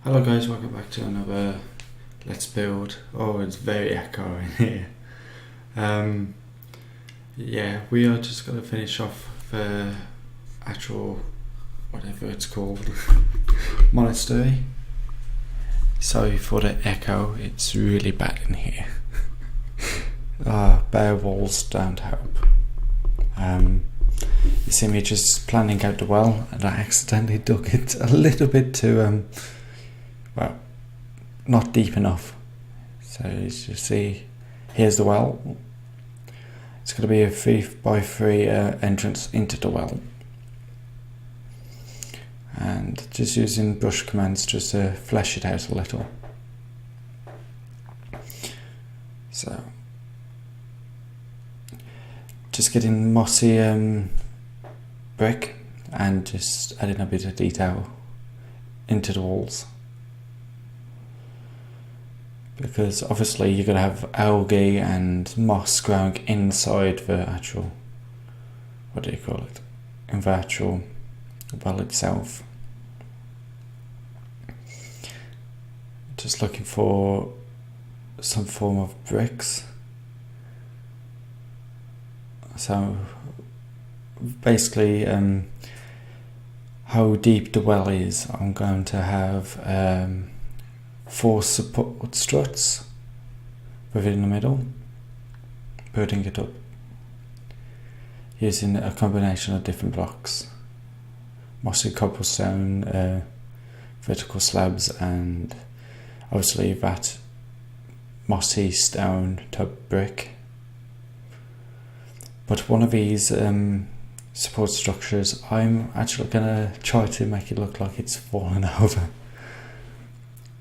Hello guys, welcome back to another Let's Build. Oh, it's very echoey in here. Yeah, we are just going to finish off the actual, whatever it's called, Monastery. Sorry for the echo, it's really bad in here. Bare walls don't help. You see me just planning out the well, and I accidentally dug it a little bit too, well, not deep enough. So as you see, here's the well. It's going to be a 3x3 entrance into the well, and just using brush commands just to flesh it out a little. So just getting mossy brick and just adding a bit of detail into the walls, because obviously you're going to have algae and moss growing inside the actual, what do you call it, in the actual well itself. Just looking for some form of bricks. So basically, how deep the well is, I'm going to have 4 support struts within the middle, building it up using a combination of different blocks: mossy cobblestone, vertical slabs, and obviously that mossy stone type brick. But one of these support structures, I'm actually going to try to make it look like it's fallen over.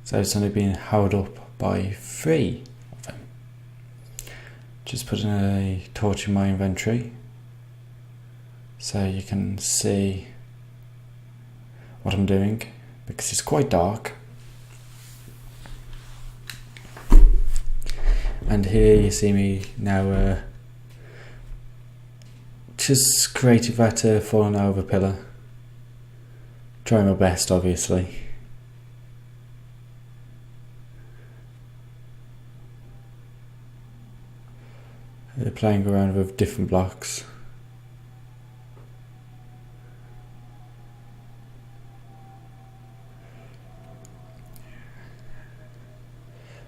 So it's only been held up by 3 of them. Just putting a torch in my inventory so you can see what I'm doing, because it's quite dark. And here you see me now just created that fallen over pillar. Trying my best, obviously. Playing around with different blocks.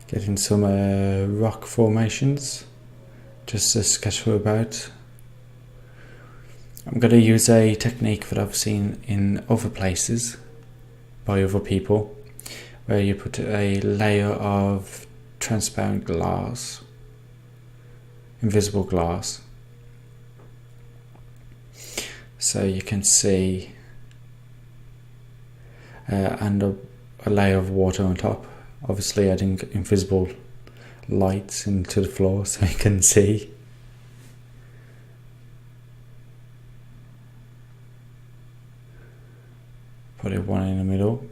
Getting some rock formations just to sketch through about. I'm going to use a technique that I've seen in other places by other people, where you put a layer of transparent glass, invisible glass, so you can see, and a layer of water on top, obviously adding invisible lights into the floor so you can see. Put it one in the middle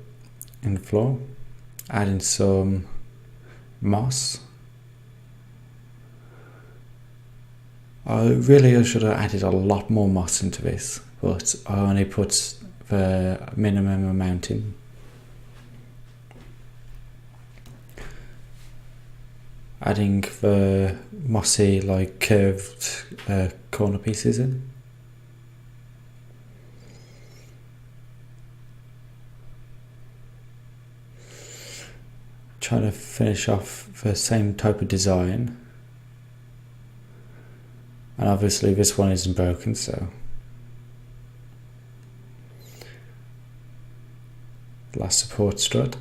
in the floor, adding some moss. I should have added a lot more moss into this, but I only put the minimum amount in. Adding the mossy, like curved corner pieces in. Trying to finish off the same type of design, and obviously this one isn't broken, so last support strut.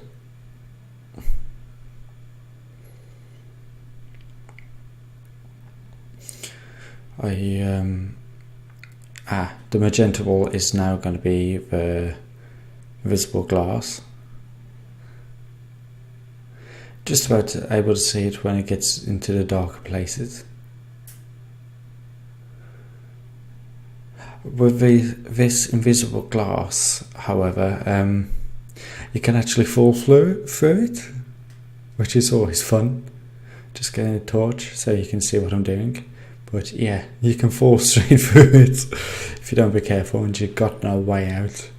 The magenta wall is now going to be the visible glass. Just about able to see it when it gets into the darker places. With this invisible glass, however, you can actually fall through it, which is always fun. Just getting a torch so you can see what I'm doing. But yeah, you can fall straight through it if you don't be careful and you've got no way out.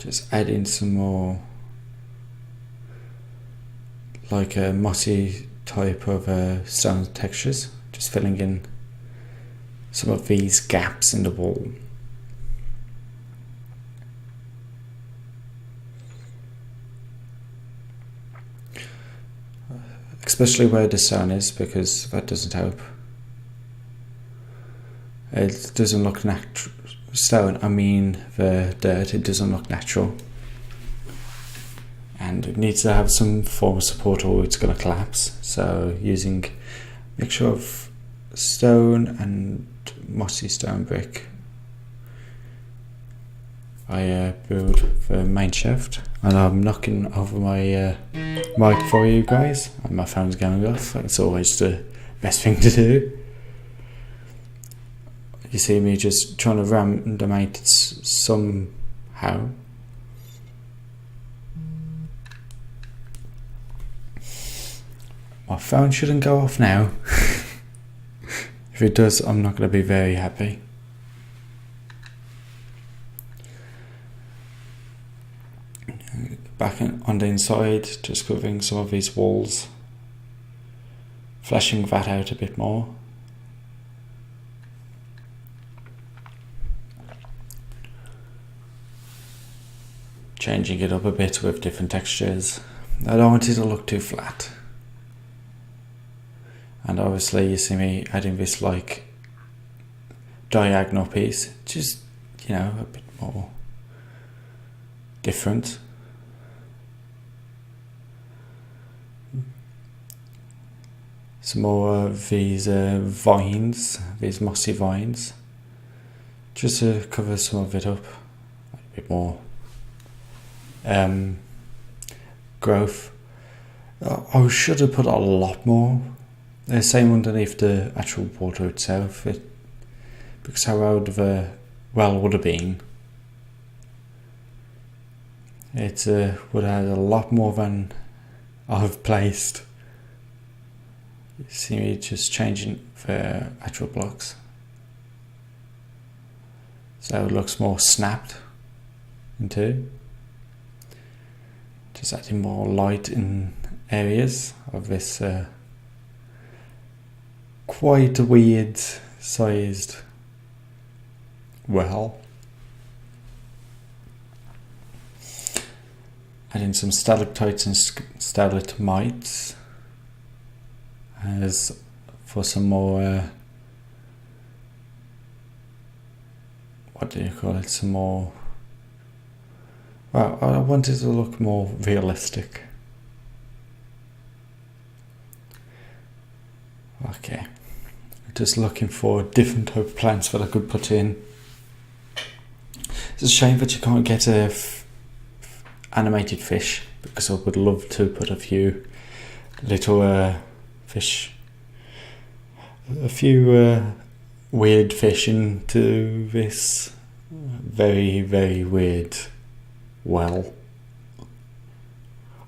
Just add in some more like a mossy type of stone textures, just filling in some of these gaps in the wall. Especially where the stone is, because that doesn't help. It doesn't look natural. Stone, I mean the dirt, it doesn't look natural. And it needs to have some form of support or it's going to collapse. So using a mixture of stone and mossy stone brick, I build the main shaft. And I'm knocking over my mic for you guys, and my phone's going off. It's always the best thing to do. You see me just trying to randomate somehow. My phone shouldn't go off now. If it does, I'm not going to be very happy. Back on the inside, just covering some of these walls, fleshing that out a bit more. Changing it up a bit with different textures. I don't want it to look too flat. And obviously you see me adding this like diagonal piece, just, you know, a bit more different. Some more of these vines, these mossy vines, just to cover some of it up, a bit more growth. I should have put a lot more. The same underneath the actual water itself, because how out of a well would have been. It would have had a lot more than I've placed. You see me just changing the actual blocks, so it looks more snapped into. Just adding more light in areas of this quite a weird sized well. Adding some stalactites and stalagmites as for some more what do you call it, some more, well, I want it to look more realistic. Okay, just looking for different type of plants that I could put in. It's a shame that you can't get a animated fish, because I would love to put a few little fish, a few weird fish into this very, very weird well.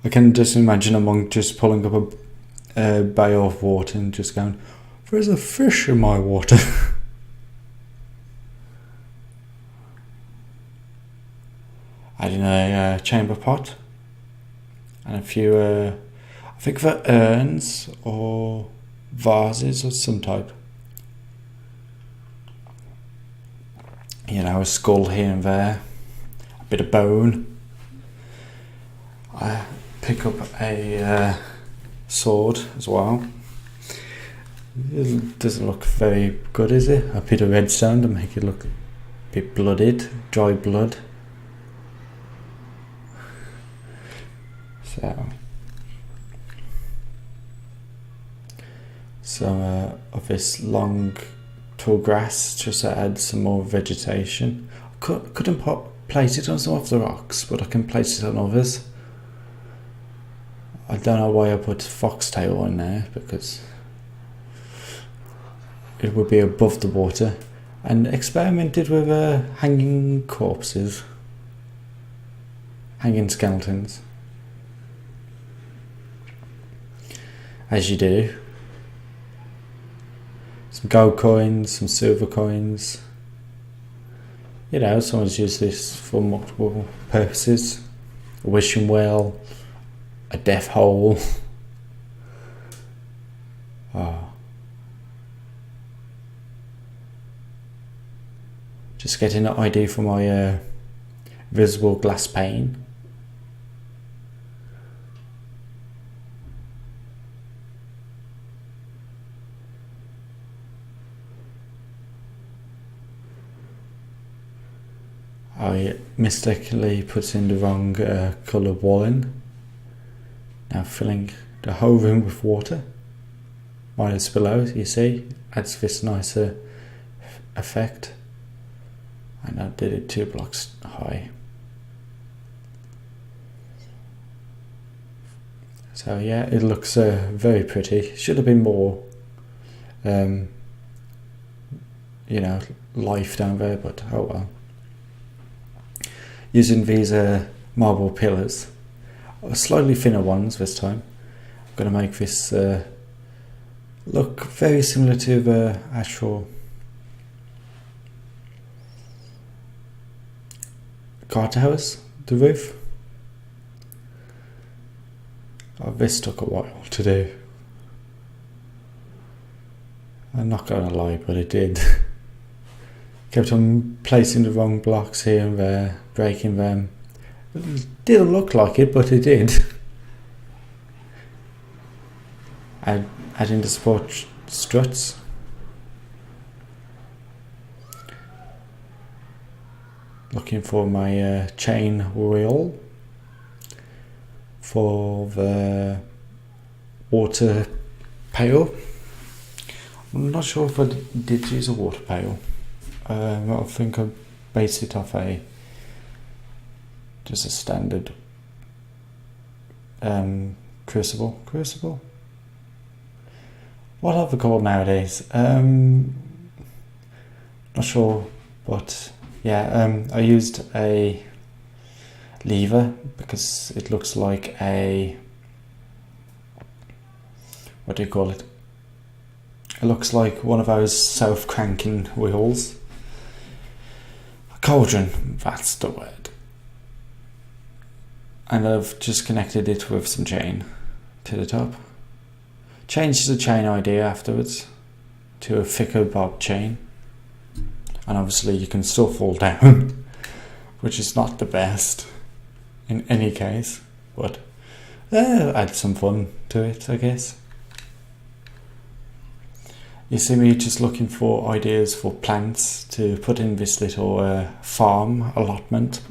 I can just imagine a monk just pulling up a bay of water and just going, "There's a fish in my water." Adding a chamber pot and a few, I think they're urns or vases of some type. You know, a skull here and there, a bit of bone. I pick up a sword as well. It doesn't look very good, is it? A bit of redstone to make it look a bit blooded, dry blood. So, some of this long tall grass just to add some more vegetation. I couldn't place it on some of the rocks, but I can place it on others. I don't know why I put foxtail on there, because it would be above the water. And experimented with hanging corpses, hanging skeletons, as you do. Some gold coins, some silver coins. you know, someone's used this for multiple purposes. A wishing well, a death hole. Just getting an idea for my visible glass pane. I mistakenly put in the wrong colour wall in. Now filling the whole room with water. Minus below, you see, adds this nicer effect. And I did it 2 blocks high. So yeah, it looks very pretty. Should have been more, you know, life down there, but oh well. Using these marble pillars, slightly thinner ones this time. I'm going to make this look very similar to the actual guard towers, the roof. Oh, this took a while to do. I'm not going to lie, but it did. Kept on placing the wrong blocks here and there, breaking them. It didn't look like it, but it did. Adding the support struts. Looking for my chain wheel for the water pail. I'm not sure if I did use a water pail. I think I based it off just a standard crucible. What are they called nowadays? Not sure, but yeah, I used a lever because it looks like a, what do you call it? It looks like one of those self-cranking wheels. A cauldron, that's the word. And I've just connected it with some chain to the top. Changed the chain idea afterwards to a thicker bob chain. And obviously you can still fall down, which is not the best in any case, but add some fun to it, I guess. You see me just looking for ideas for plants to put in this little farm allotment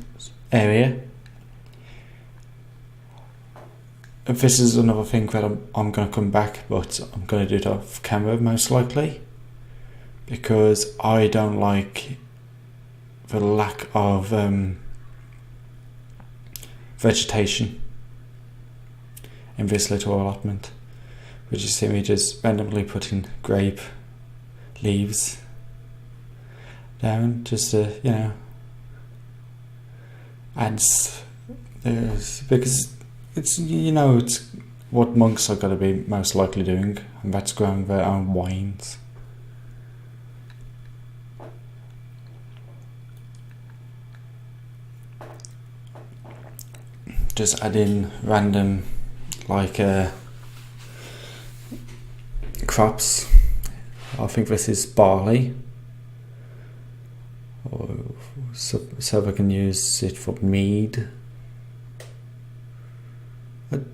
area. This is another thing that I'm going to come back, but I'm going to do it off camera most likely, because I don't like the lack of vegetation in this little allotment. But you see me just randomly putting grape leaves down, just to, you know, adds, because it's, you know, it's what monks are going to be most likely doing, and that's growing their own wines. Just add in random, like, crops. I think this is barley, so I can use it for mead.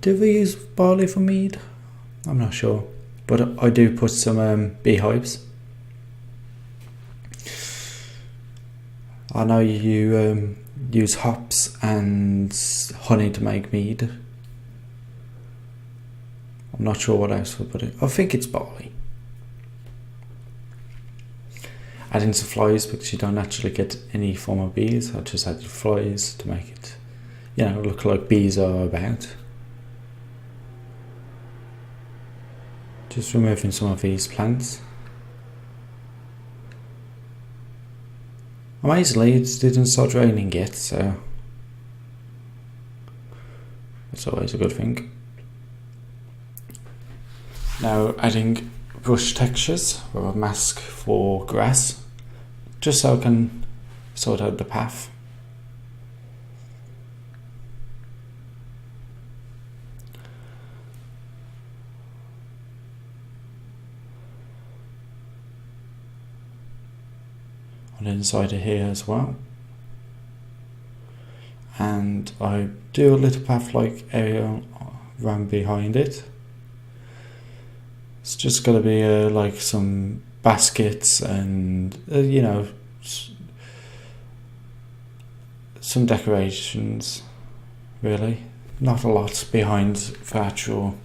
Do we use barley for mead? I'm not sure, but I do put some beehives. I know you use hops and honey to make mead. I'm not sure what else we'll put in. I think it's barley. Adding some flies because you don't actually get any form of bees. I just added flies to make it, you know, look like bees are about. Just removing some of these plants. Amazingly, it didn't start raining yet, so that's always a good thing. Now adding brush textures with a mask for grass, just so I can sort out the path. On the inside of here as well. And I do a little path-like area around behind it. It's just got to be like some baskets and you know, some decorations. Really, not a lot behind the actual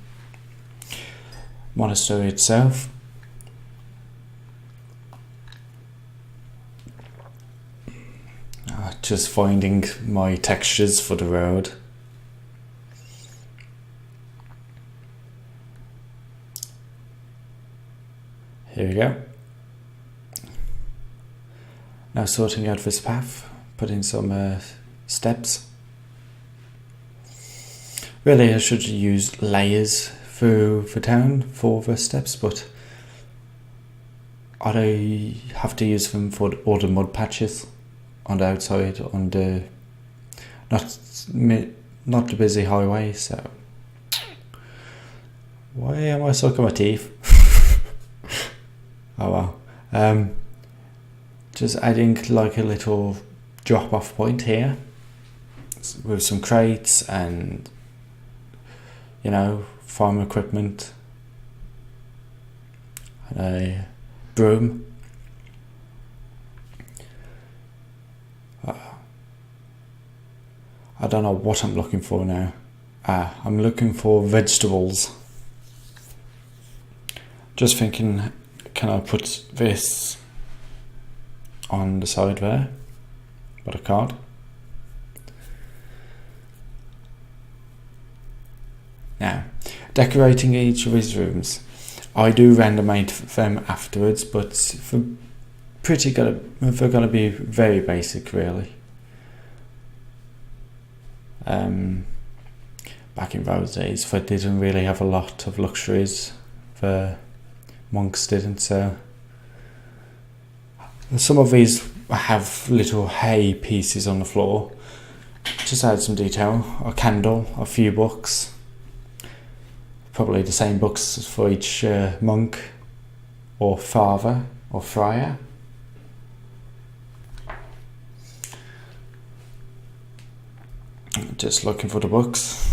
monastery itself. Just finding my textures for the road. Here we go. Now sorting out this path, putting some steps. Really I should use layers through the town for the steps, but I have to use them for all the mud patches on the outside, on the not the busy highway. So why am I sucking my teeth? Oh well. Just adding like a little drop off point here with some crates and, you know, farm equipment and a broom. I don't know what I'm looking for now. I'm looking for vegetables. Just thinking, can I put this on the side there? But I can't. Now, decorating each of these rooms. I do randomate them afterwards, but they're gonna be very basic, really. Back in those days, they didn't really have a lot of luxuries. The monks didn't, so some of these have little hay pieces on the floor. Just add some detail. A candle, a few books. Probably the same books for each monk or father or friar. Just looking for the books.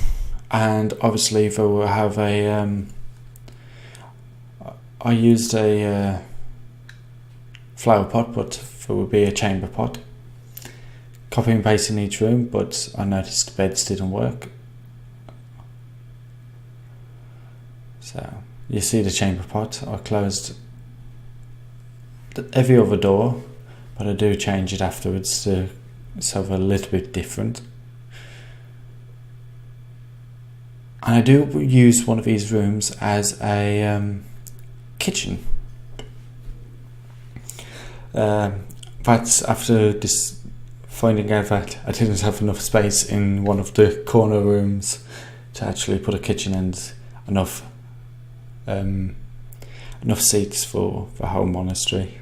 And obviously they will have a I used a flower pot, but there will be a chamber pot. Copy and paste in each room, but I noticed beds didn't work. So you see the chamber pot. I closed every other door, but I do change it afterwards to so they're a little bit different. And I do use one of these rooms as a kitchen. But after this, finding out that I didn't have enough space in one of the corner rooms to actually put a kitchen and enough seats for the whole monastery.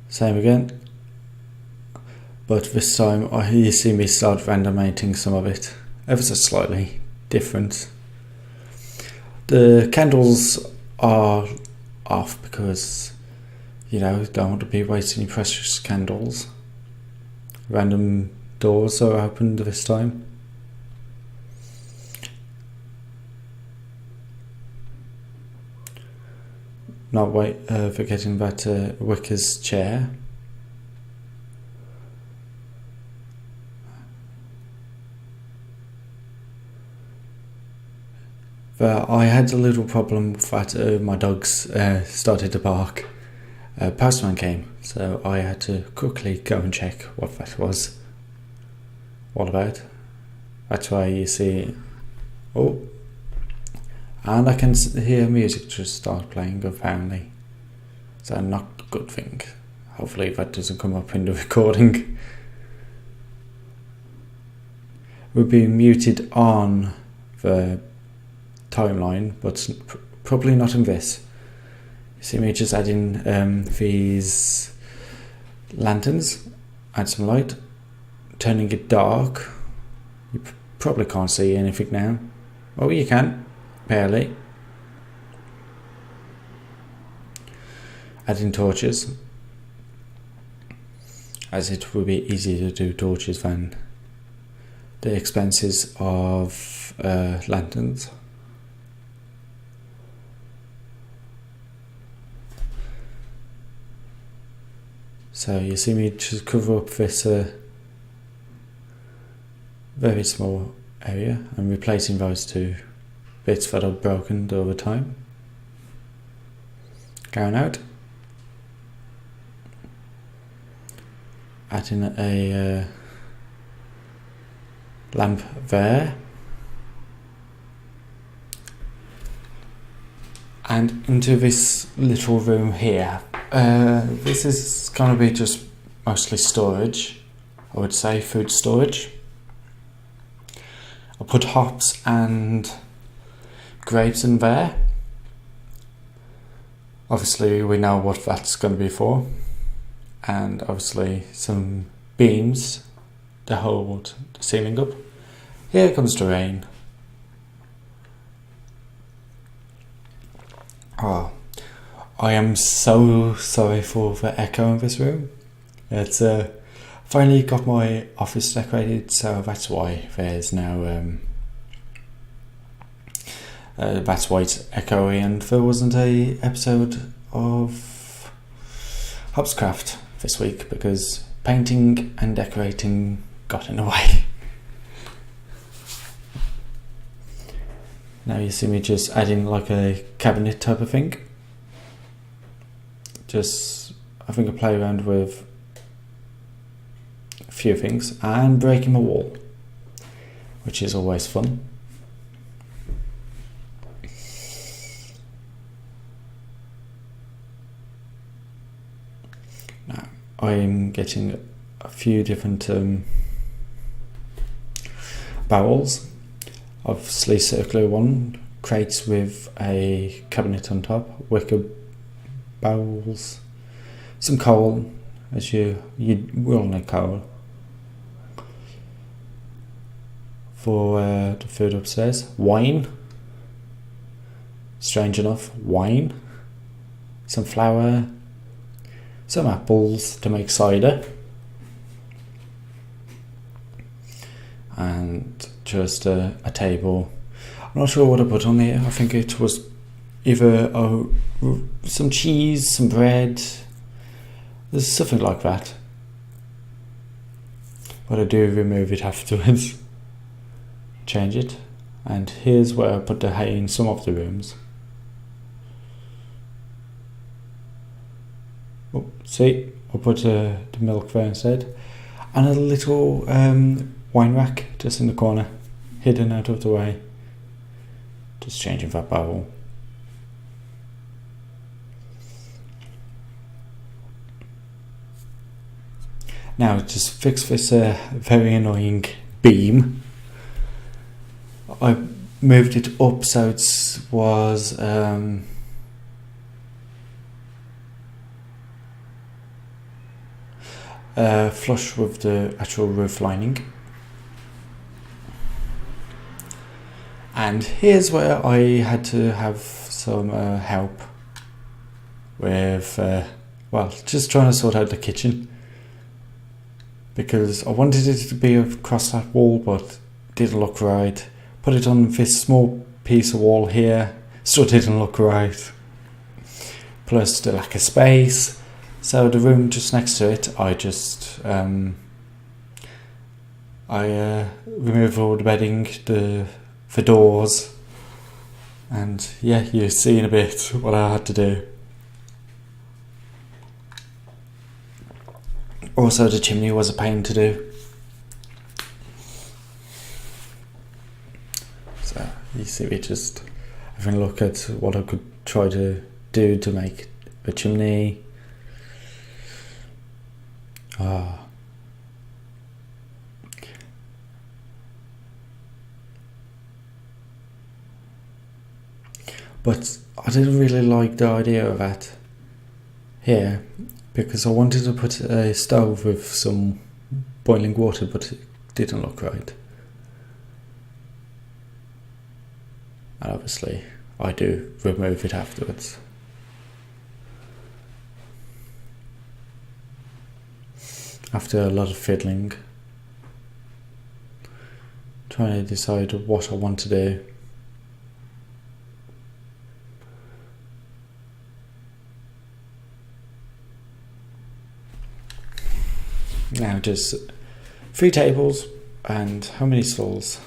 Same again, but this time you see me start randomating some of it ever so slightly different. The candles are off because, you know, don't want to be wasting your precious candles. Random doors are opened this time. Not forgetting that Wicker's chair. But I had a little problem with that my dogs started to bark. Postman came, so I had to quickly go and check what that was all about. That's why you see... Oh! And I can hear music just start playing apparently. So not a good thing. Hopefully that doesn't come up in the recording. will be muted on the timeline, but probably not in this. You see me just adding these lanterns, add some light, turning it dark. You probably can't see anything now. Oh, you can, barely. Adding torches, as it will be easier to do torches than the expenses of lanterns. So you see me just cover up this very small area and replacing those two bits that are broken over time. Going out, adding a lamp there, and into this little room here. This is going to be just mostly storage, I would say, food storage. I'll put hops and grapes in there. Obviously we know what that's going to be for, and obviously some beams to hold the ceiling up. Here comes the rain. Oh, I am so sorry for the echo in this room. It's finally got my office decorated, so that's why there's now that's why it's echoey, and there wasn't a episode of Hopscraft this week because painting and decorating got in the way. Now you see me just adding like a cabinet type of thing. Just having a play around with a few things and breaking a wall, which is always fun. Now I'm getting a few different barrels. Obviously circular one, crates with a cabinet on top, wicker barrels, some coal, as you will need coal for the food upstairs, wine, strange enough, wine, some flour, some apples to make cider, and just a table. I'm not sure what I put on here. I think it was either some cheese, some bread, there's something like that, but I do remove it afterwards, change it. And here's where I put the hay in some of the rooms. Oh, see, I put the milk there instead, and a little wine rack just in the corner, hidden out of the way. Just changing that barrel. Now just fix this very annoying beam. I moved it up so it was flush with the actual roof lining. And here's where I had to have some help with, just trying to sort out the kitchen, because I wanted it to be across that wall but didn't look right. Put it on this small piece of wall here, still didn't look right. Plus the lack of space. So the room just next to it, I just removed all the bedding, the doors, and yeah, you'll see in a bit what I had to do. Also the chimney was a pain to do. So you see me just having a look at what I could try to do to make a chimney. but I didn't really like the idea of that here, because I wanted to put a stove with some boiling water, but it didn't look right. And obviously I do remove it afterwards. After a lot of fiddling, trying to decide what I want to do. Now just 3 tables and how many stalls?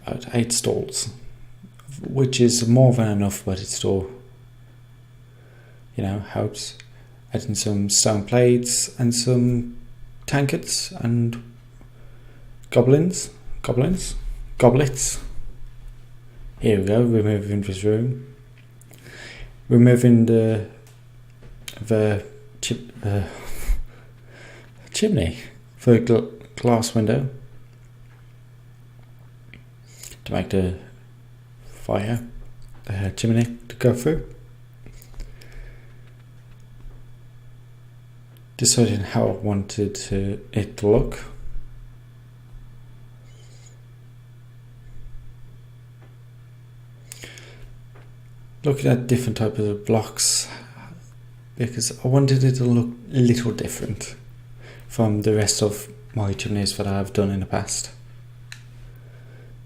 About 8 stalls, which is more than enough, but it still, helps. Adding some stone plates and some tankards and goblets. Here we go, removing this room. Removing the chimney for a glass window to make the fire chimney to go through. Deciding how I wanted it to look. Looking at different types of blocks, because I wanted it to look a little different from the rest of my chimneys that I've done in the past.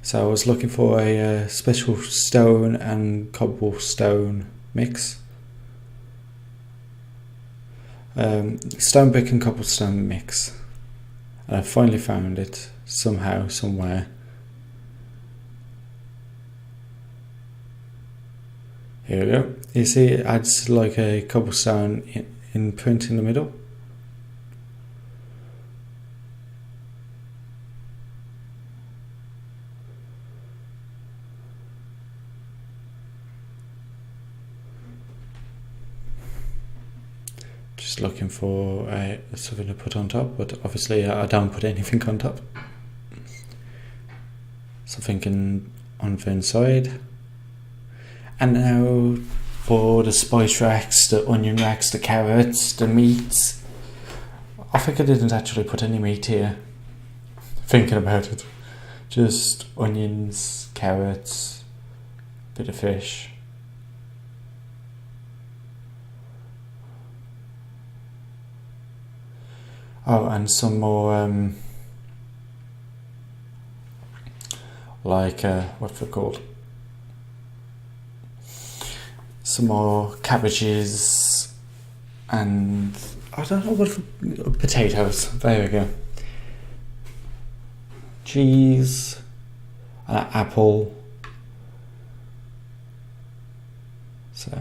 So I was looking for a special stone and cobblestone mix. Stone brick and cobblestone mix. And I finally found it somehow, somewhere. Here we go. You see it adds like a cobblestone in print in the middle. Just looking for something to put on top, but obviously I don't put anything on top. Something on the inside. And now for the spice racks, the onion racks, the carrots, the meats. I think I didn't actually put any meat here, thinking about it. Just onions, carrots, bit of fish. Oh, and some more, what's it called? Some more cabbages and I don't know what, potatoes. There we go. Cheese, an apple. So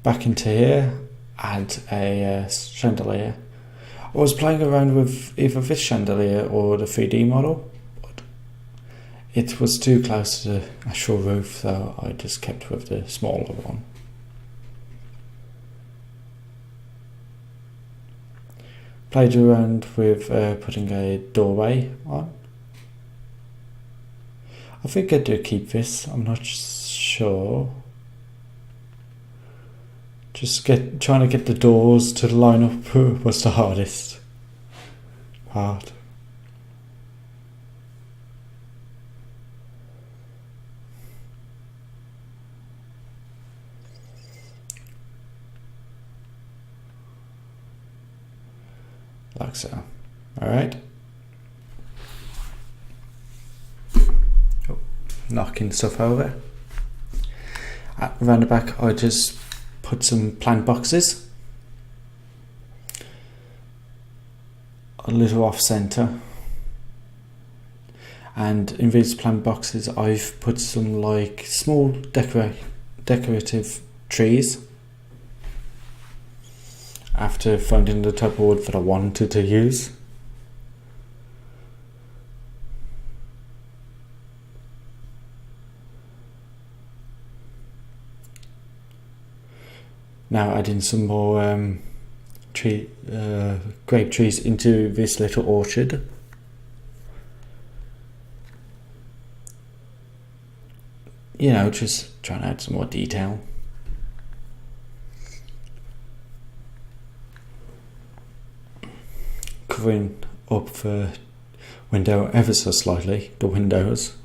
back into here, add a chandelier. I was playing around with either this chandelier or the 3D model, but it was too close to the actual roof, so I just kept with the smaller one. Played around with putting a doorway on. I think I do keep this, I'm not sure. Just trying to get the doors to line up was the hardest part. Like so. Alright. Oh, knocking stuff over. Around the back I just put some plant boxes. A little off centre. And in these plant boxes I've put some like small decorative trees. After finding the type of wood that I wanted to use. Now adding some more grape trees into this little orchard. you know, just trying to add some more detail. Covering up the window ever so slightly, the windows.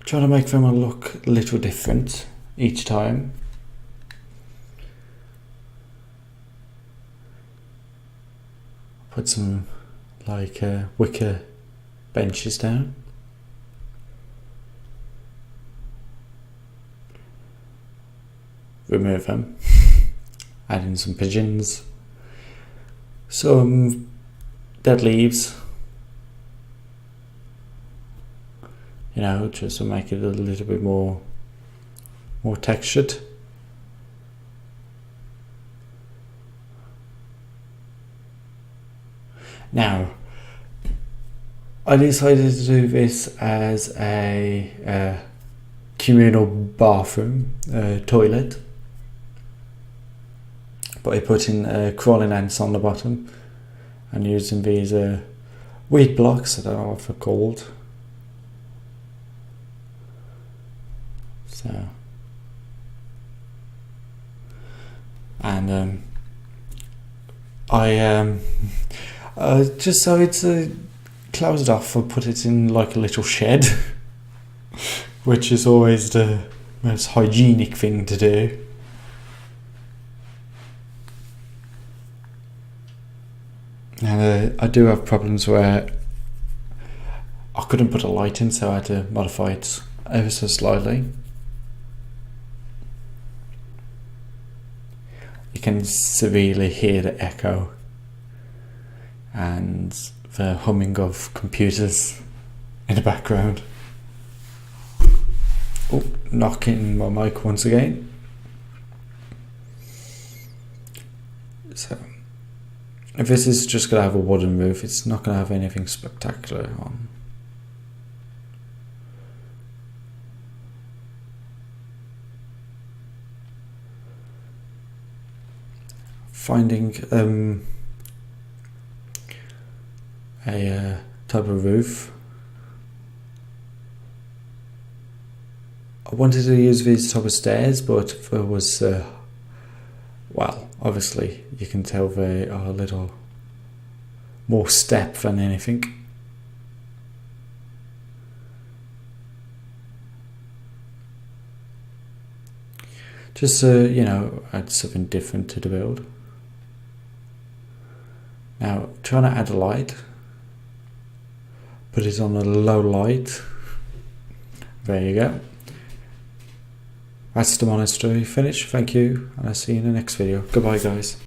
Trying to make them look a little different each time. Put some like wicker benches down. Remove them. Add in some pigeons. Some dead leaves. You know, just to make it a little bit more textured. Now, I decided to do this as a communal bathroom toilet by putting crawling ants on the bottom and using these weed blocks. I don't know what they're called. So, and I just so it's closed off, I put it in like a little shed, which is always the most hygienic thing to do. And I do have problems where I couldn't put a light in, so I had to modify it ever so slightly. You can severely hear the echo and the humming of computers in the background. Oh, knocking my mic once again. So, if this is just going to have a wooden roof, it's not going to have anything spectacular on. Finding a type of roof. I wanted to use these type of stairs, but there was well, obviously you can tell they are a little more step than anything. Just you know, add something different to the build. Now, trying to add a light, put it on a low light. There you go. That's the monastery finished. Thank you, and I'll see you in the next video. Goodbye, guys.